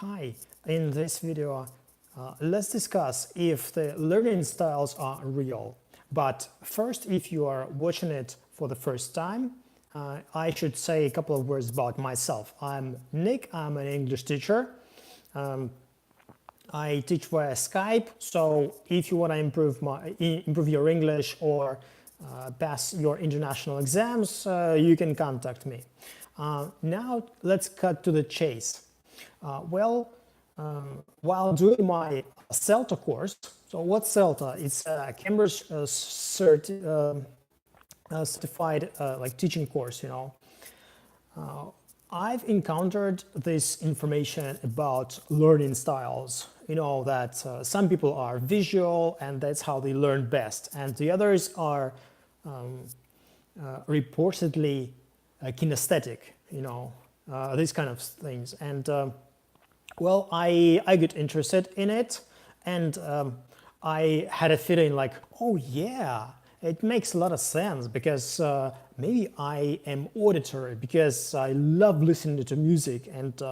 Hi, in this video, let's discuss if the learning styles are real. But first, if you are watching it for the first time, I should say a couple of words about myself. I'm Nick, I'm an English teacher. I teach via Skype, so if you want to improve your English or pass your international exams, you can contact me. Now let's cut to the chase. While doing my CELTA course, so what's CELTA? It's a Cambridge certified like teaching course, you know. I've encountered this information about learning styles, you know, that some people are visual and that's how they learn best, and the others are reportedly kinesthetic, you know, these kind of things. And well, I get interested in it, and I had a feeling like, oh yeah, it makes a lot of sense, because maybe I am auditory, because I love listening to music, and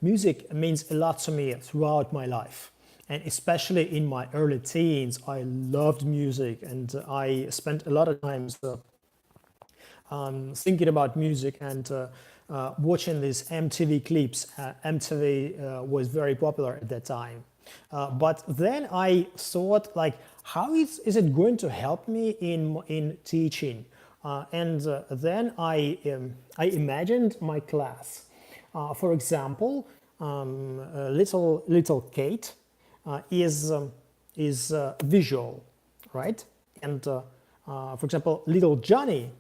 music means a lot to me throughout my life. And especially in my early teens, I loved music, and I spent a lot of times thinking about music and watching these MTV clips. MTV was very popular at that time. But then I thought, like, how is it going to help me in teaching? Then I imagined my class. For example, little Kate is visual, right? And for example, little Johnny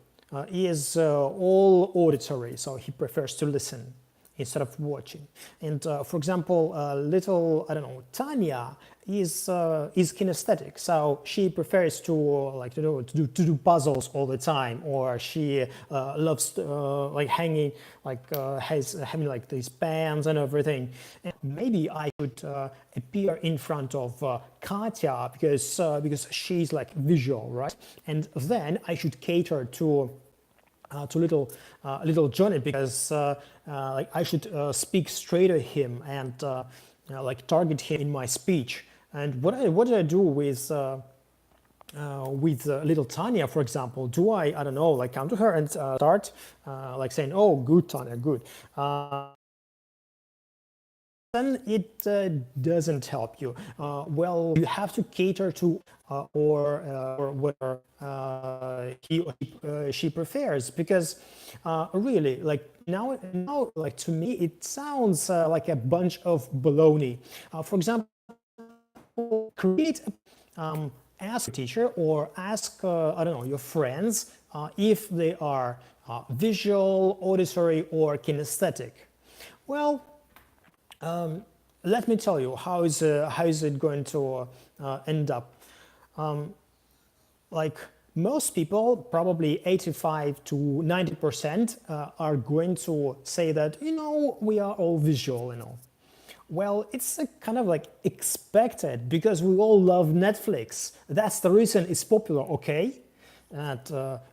is all auditory, so he prefers to listen instead of watching. And for example, little, I don't know, Tanya is kinesthetic, so she prefers to to do puzzles all the time, or she loves like hanging, like having like these pens and everything. And maybe I should appear in front of Katya because she's like visual, right? And then I should cater to little Johnny, because like I should speak straight to him and like target him in my speech. And what do I do with little Tanya, for example? Do I don't know, like come to her and start like saying, "Oh, good, Tanya, good." Then it doesn't help you. Well, you have to cater to or whatever he or she prefers, because really, like now, like to me, it sounds like a bunch of baloney. For example, create ask your teacher, or ask I don't know, your friends if they are visual, auditory, or kinesthetic. Well, let me tell you how is it going to end up. Like most people, probably 85 to 90% are going to say that, you know, we are all visual, you know. Well, it's kind of like expected, because we all love Netflix. That's the reason it's popular, okay? And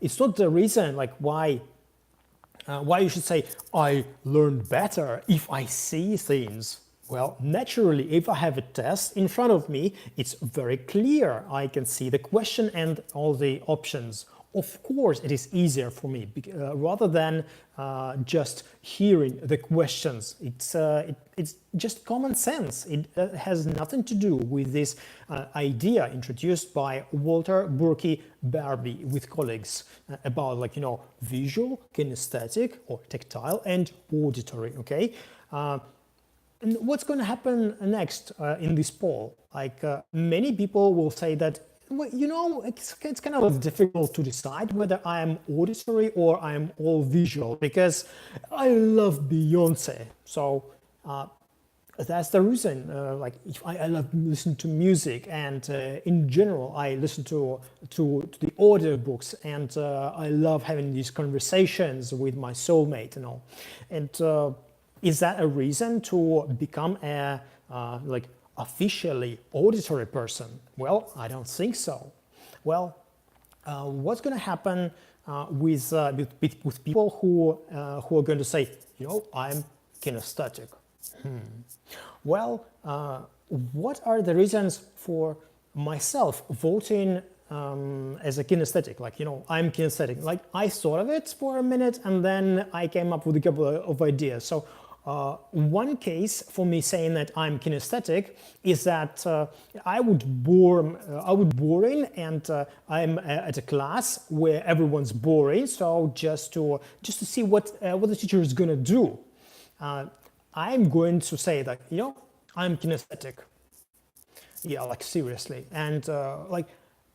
it's not the reason like why you should say, I learn better if I see things. Well, naturally, if I have a test in front of me, it's very clear. I can see the question and all the options. Of course, it is easier for me rather than just hearing the questions. It's just common sense. It has nothing to do with this idea introduced by Walter Burke Barbie with colleagues about, like, you know, visual, kinesthetic, or tactile, and auditory. Okay. And what's going to happen next in this poll? Like many people will say that, well, you know, it's kind of difficult to decide whether I am auditory or I am all visual, because I love Beyonce. So that's the reason. Like, if I love listening to music, and in general, I listen to the audio books, and I love having these conversations with my soulmate, you know. And is that a reason to become a like officially auditory person? Well, I don't think so. Well, what's going to happen with people who are going to say, you know, I'm kinesthetic? Well, what are the reasons for myself voting as a kinesthetic? Like, I'm kinesthetic. Like, I thought of it for a minute and then I came up with a couple of ideas. So one case for me saying that I'm kinesthetic is that I would boring, and I'm at a class where everyone's boring. So just to see what the teacher is gonna do, I'm going to say that I'm kinesthetic. Yeah, like seriously. And like,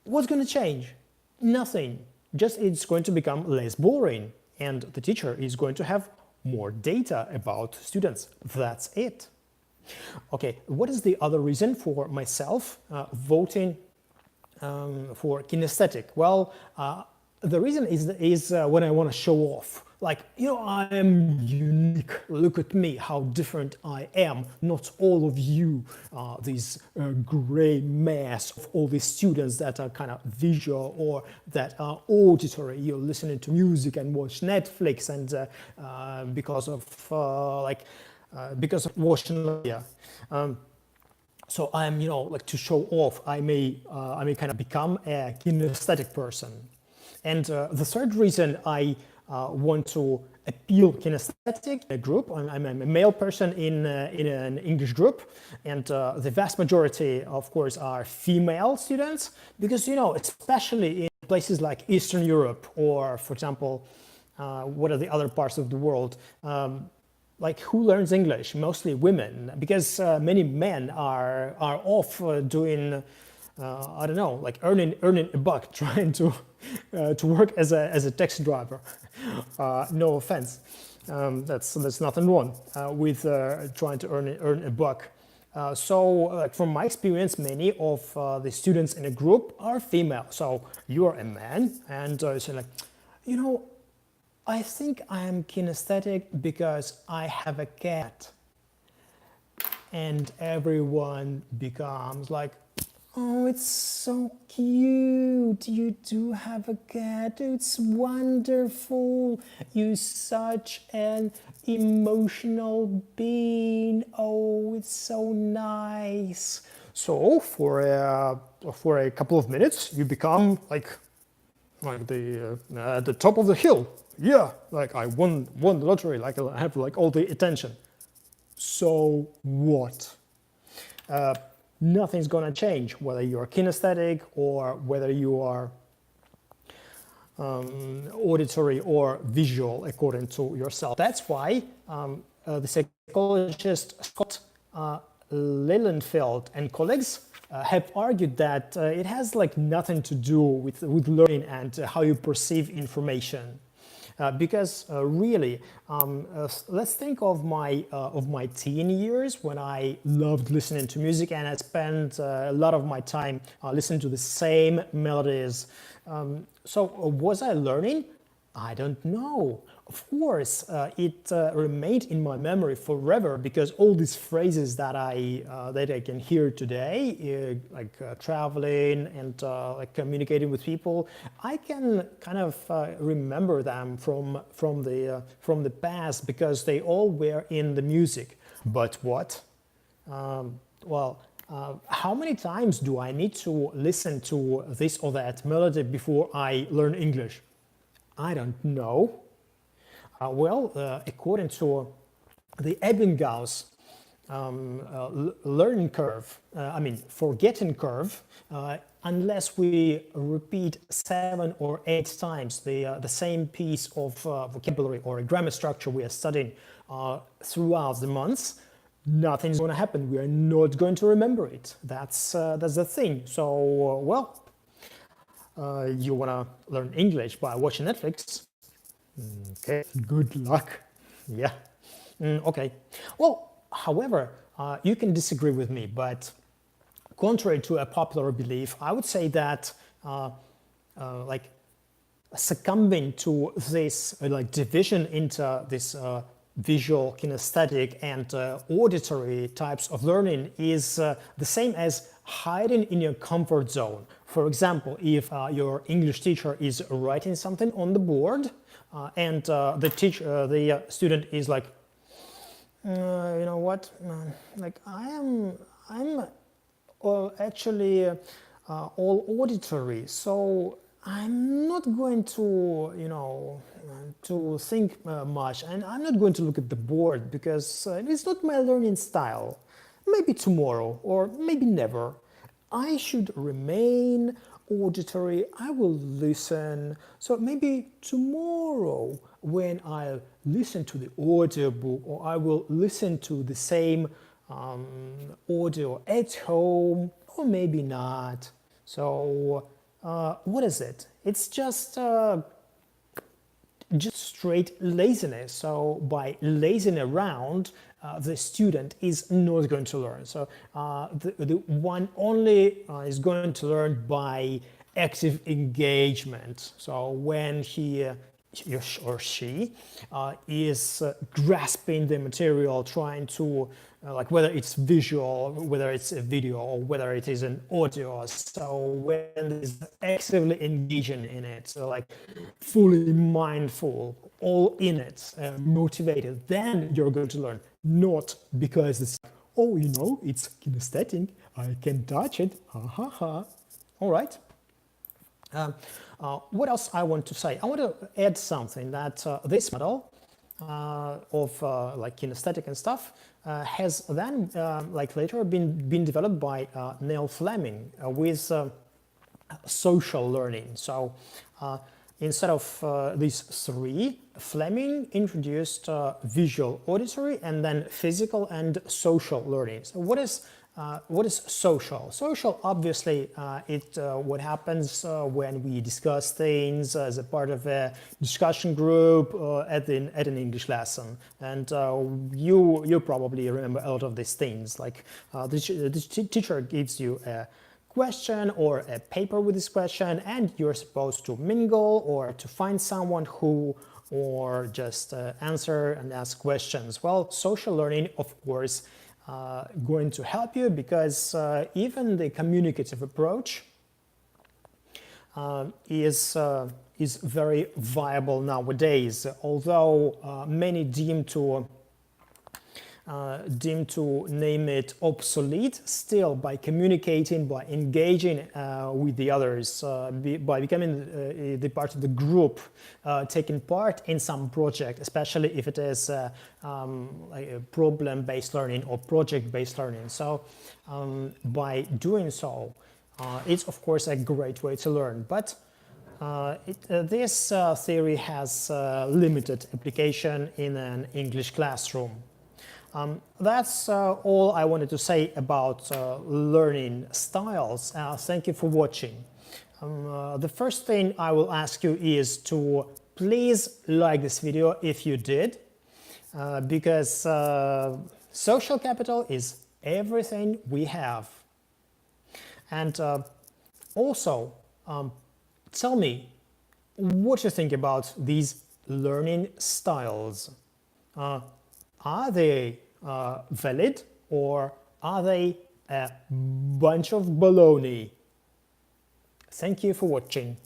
what's gonna change? Nothing. Just it's going to become less boring, and the teacher is going to have more data about students. That's it. Okay, what is the other reason for myself voting for kinesthetic? Well, the reason is when I want to show off. Like, I am unique. Look at me, how different I am. Not all of you, this gray mass of all these students that are kind of visual or that are auditory. You're listening to music and watch Netflix, and because of watching media. So I'm, like to show off. I may kind of become a kinesthetic person. And the third reason I want to appeal kinesthetic in a group. I'm a male person in an English group, and the vast majority, of course, are female students, because especially in places like Eastern Europe, or for example, what are the other parts of the world? Like, who learns English? Mostly women, because many men are off doing I don't know, like earning a buck, trying to work as a taxi driver. No offense, that's nothing wrong with trying to earn a buck. So, from my experience, many of the students in a group are female. So you are a man, and you say like, I think I am kinesthetic because I have a cat, and everyone becomes like, oh, it's so cute. You do have a cat. It's wonderful. You're such an emotional being. Oh, it's so nice. So for a couple of minutes, you become like the at the top of the hill. Yeah, like I won the lottery. Like I have like all the attention. So what? Nothing's gonna change, whether you're kinesthetic or whether you are auditory or visual, according to yourself. That's why the psychologist Scott Lilienfeld and colleagues have argued that it has like nothing to do with learning and how you perceive information. Because really, let's think of my teen years, when I loved listening to music and I spent a lot of my time listening to the same melodies. So was I learning? I don't know. Of course, it remained in my memory forever, because all these phrases that I can hear today, like traveling and like communicating with people, I can kind of remember them from the past, because they all were in the music. But what? Well, how many times do I need to listen to this or that melody before I learn English? I don't know. According to the Ebbinghaus learning curve, forgetting curve, unless we repeat 7 or 8 times the same piece of vocabulary or a grammar structure we are studying throughout the months, nothing's going to happen. We are not going to remember it. That's the thing. So, you want to learn English by watching Netflix? Okay, good luck. Yeah. Okay. Well, however, you can disagree with me, but contrary to a popular belief, I would say that like succumbing to this like division into this visual, kinesthetic, and auditory types of learning is the same as hiding in your comfort zone. For example, if your English teacher is writing something on the board and the student is like, You know what? Like I'm actually all auditory, so I'm not going to, to think much, and I'm not going to look at the board because it's not my learning style. Maybe tomorrow or maybe never. I should remain auditory. I will listen. So maybe tomorrow when I'll listen to the audiobook or I will listen to the same audio at home or maybe not. So what is it? It's just straight laziness. So by lazing around, the student is not going to learn. So the one only is going to learn by active engagement. So when he or she is grasping the material, trying to like whether it's visual, whether it's a video, or whether it is an audio. So when is actively engaging in it, so like fully mindful, all in it, motivated, then you're going to learn. Not because it's, oh, it's kinesthetic, I can touch it, ha ha ha. All right. What else I want to say? I want to add something that this model of like kinesthetic and stuff has then like later been developed by Neil Fleming with social learning. So instead of these three, Fleming introduced visual, auditory, and then physical and social learning. So what is social? Social, obviously, what happens when we discuss things as a part of a discussion group at an English lesson. And you probably remember a lot of these things. Like the teacher gives you a question or a paper with this question, and you're supposed to mingle or to find someone who or just answer and ask questions. Well, social learning, of course, going to help you because even the communicative approach is very viable nowadays. Although many deem to name it obsolete, still by communicating, by engaging with the others, by becoming the part of the group, taking part in some project, especially if it is like a problem-based learning or project-based learning. So by doing so, it's of course a great way to learn. But this theory has limited application in an English classroom. That's all I wanted to say about learning styles. Thank you for watching. The first thing I will ask you is to please like this video if you did, because social capital is everything we have. And also, tell me what you think about these learning styles. Are they valid, or are they a bunch of baloney? Thank you for watching.